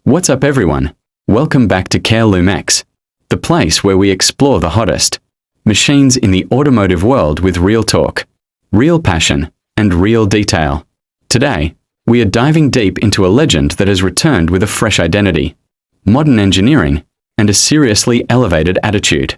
What's up everyone? Welcome back to Care LoomX, the place where we explore the hottest machines in the automotive world with real talk, real passion, and real detail. Today, we are diving deep into a legend that has returned with a fresh identity, modern engineering, and a seriously elevated attitude.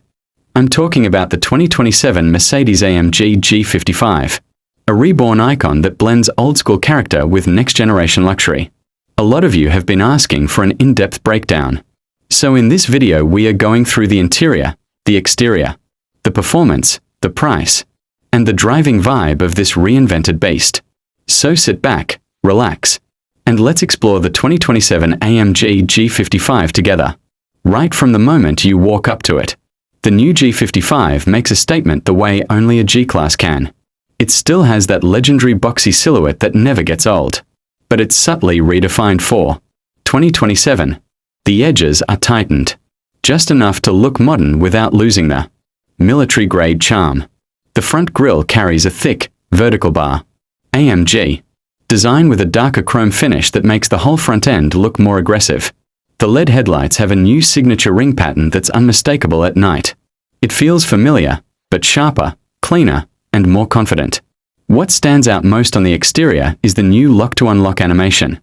I'm talking about the 2027 Mercedes-AMG G55, a reborn icon that blends old-school character with next-generation luxury. A lot of you have been asking for an in-depth breakdown. So in this video we are going through the interior, the exterior, the performance, the price, and the driving vibe of this reinvented beast. So sit back, relax, and let's explore the 2027 AMG G55 together. Right from the moment you walk up to it, the new G55 makes a statement the way only a G-Class can. It still has that legendary boxy silhouette that never gets old. But it's subtly redefined for 2027. The edges are tightened, just enough to look modern without losing the military-grade charm. The front grille carries a thick, vertical bar, AMG, design with a darker chrome finish that makes the whole front end look more aggressive. The LED headlights have a new signature ring pattern that's unmistakable at night. It feels familiar, but sharper, cleaner, and more confident. What stands out most on the exterior is the new lock-to-unlock animation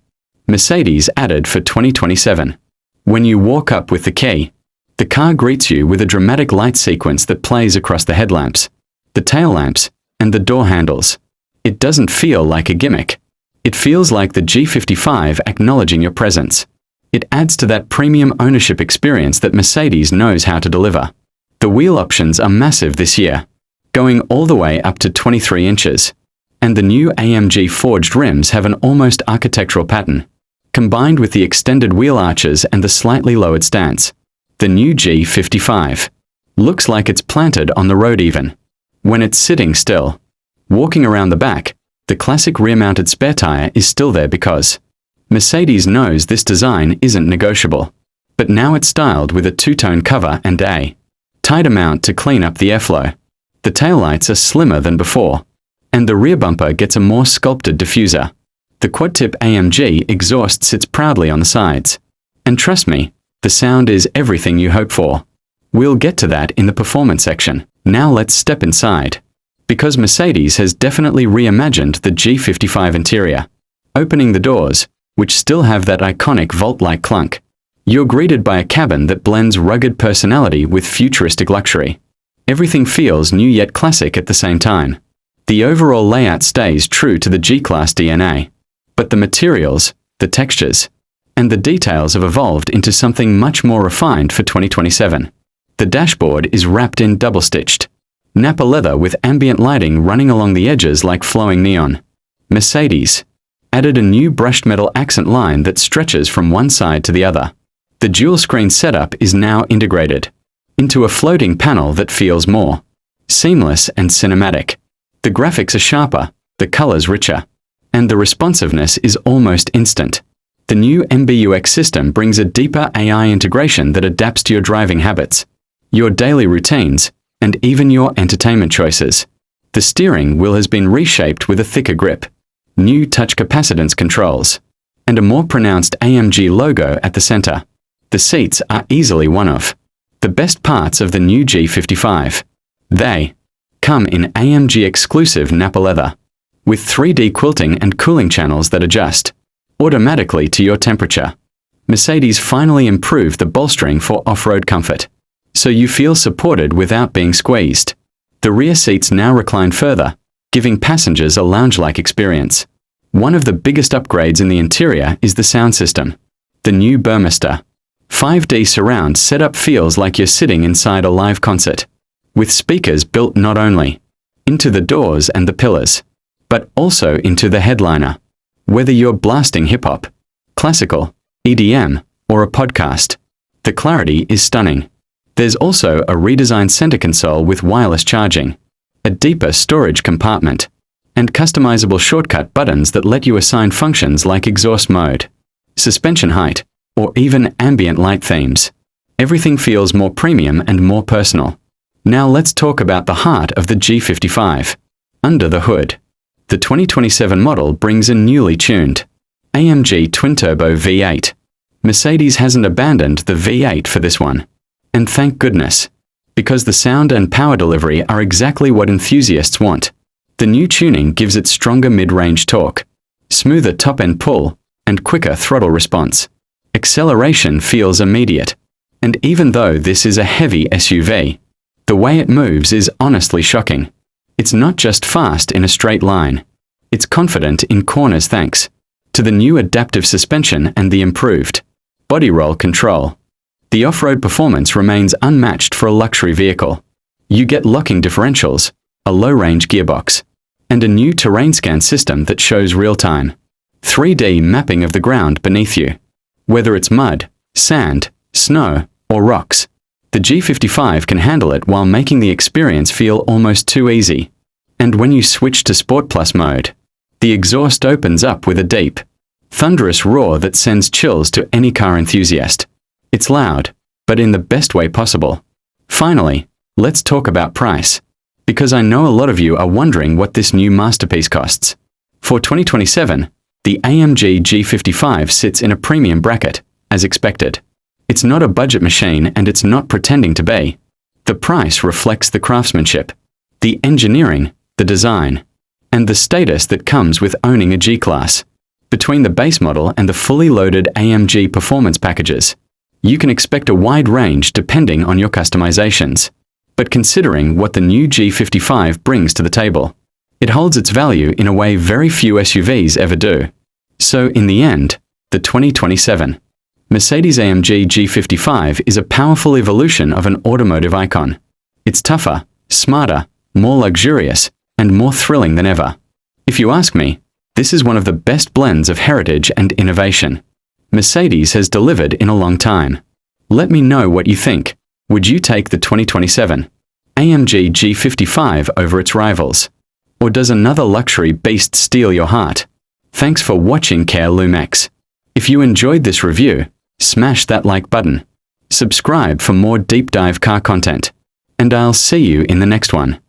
Mercedes added for 2027. When you walk up with the key, the car greets you with a dramatic light sequence that plays across the headlamps, the tail lamps, and the door handles. It doesn't feel like a gimmick. It feels like the G55 acknowledging your presence. It adds to that premium ownership experience that Mercedes knows how to deliver. The wheel options are massive this year, going all the way up to 23 inches. And the new AMG forged rims have an almost architectural pattern. Combined with the extended wheel arches and the slightly lowered stance, the new G55 looks like it's planted on the road even when it's sitting still. Walking around the back, the classic rear-mounted spare tire is still there because Mercedes knows this design isn't negotiable. But now it's styled with a two-tone cover and a tighter mount to clean up the airflow. The taillights are slimmer than before, and the rear bumper gets a more sculpted diffuser. The quad-tip AMG exhaust sits proudly on the sides. And trust me, the sound is everything you hope for. We'll get to that in the performance section. Now let's step inside. Because Mercedes has definitely reimagined the G55 interior. Opening the doors, which still have that iconic vault-like clunk, you're greeted by a cabin that blends rugged personality with futuristic luxury. Everything feels new yet classic at the same time. The overall layout stays true to the G-Class DNA, but the materials, the textures, and the details have evolved into something much more refined for 2027. The dashboard is wrapped in double-stitched Napa leather with ambient lighting running along the edges like flowing neon. Mercedes added a new brushed metal accent line that stretches from one side to the other. The dual-screen setup is now integrated into a floating panel that feels more seamless and cinematic. The graphics are sharper, the colors richer, and the responsiveness is almost instant. The new MBUX system brings a deeper AI integration that adapts to your driving habits, your daily routines, and even your entertainment choices. The steering wheel has been reshaped with a thicker grip, new touch capacitance controls, and a more pronounced AMG logo at the center. The seats are easily one of the best parts of the new G55. They come in AMG exclusive Napa leather, with 3D quilting and cooling channels that adjust automatically to your temperature. Mercedes finally improved the bolstering for off-road comfort, so you feel supported without being squeezed. The rear seats now recline further, giving passengers a lounge-like experience. One of the biggest upgrades in the interior is the sound system. The new Burmester 5D surround setup feels like you're sitting inside a live concert, with speakers built not only into the doors and the pillars, but also into the headliner. Whether you're blasting hip-hop, classical, EDM, or a podcast, the clarity is stunning. There's also a redesigned center console with wireless charging, a deeper storage compartment, and customizable shortcut buttons that let you assign functions like exhaust mode, suspension height, or even ambient light themes. Everything feels more premium and more personal. Now let's talk about the heart of the G55. Under the hood, the 2027 model brings a newly tuned AMG twin-turbo V8 Mercedes hasn't abandoned the V8 for this one. And thank goodness. Because the sound and power delivery are exactly what enthusiasts want. The new tuning gives it stronger mid-range torque, smoother top-end pull, and quicker throttle response. Acceleration feels immediate. And even though this is a heavy SUV, the way it moves is honestly shocking. It's not just fast in a straight line. It's confident in corners thanks to the new adaptive suspension and the improved body roll control. The off-road performance remains unmatched for a luxury vehicle. You get locking differentials, a low-range gearbox, and a new terrain scan system that shows real-time 3D mapping of the ground beneath you. Whether it's mud, sand, snow, or rocks, the G55 can handle it while making the experience feel almost too easy. And when you switch to Sport Plus mode, the exhaust opens up with a deep, thunderous roar that sends chills to any car enthusiast. It's loud, but in the best way possible. Finally, let's talk about price, because I know a lot of you are wondering what this new masterpiece costs. For 2027, the AMG G55 sits in a premium bracket, as expected. It's not a budget machine and it's not pretending to be. The price reflects the craftsmanship, the engineering, the design, and the status that comes with owning a G-Class. Between the base model and the fully loaded AMG Performance packages, you can expect a wide range depending on your customizations. But considering what the new G55 brings to the table, it holds its value in a way very few SUVs ever do. So in the end, the 2027 Mercedes-AMG G55 is a powerful evolution of an automotive icon. It's tougher, smarter, more luxurious, and more thrilling than ever. If you ask me, this is one of the best blends of heritage and innovation Mercedes has delivered in a long time. Let me know what you think. Would you take the 2027 AMG G55 over its rivals? Or does another luxury beast steal your heart? Thanks for watching Care LoomX. If you enjoyed this review, smash that like button. Subscribe for more deep dive car content. And I'll see you in the next one.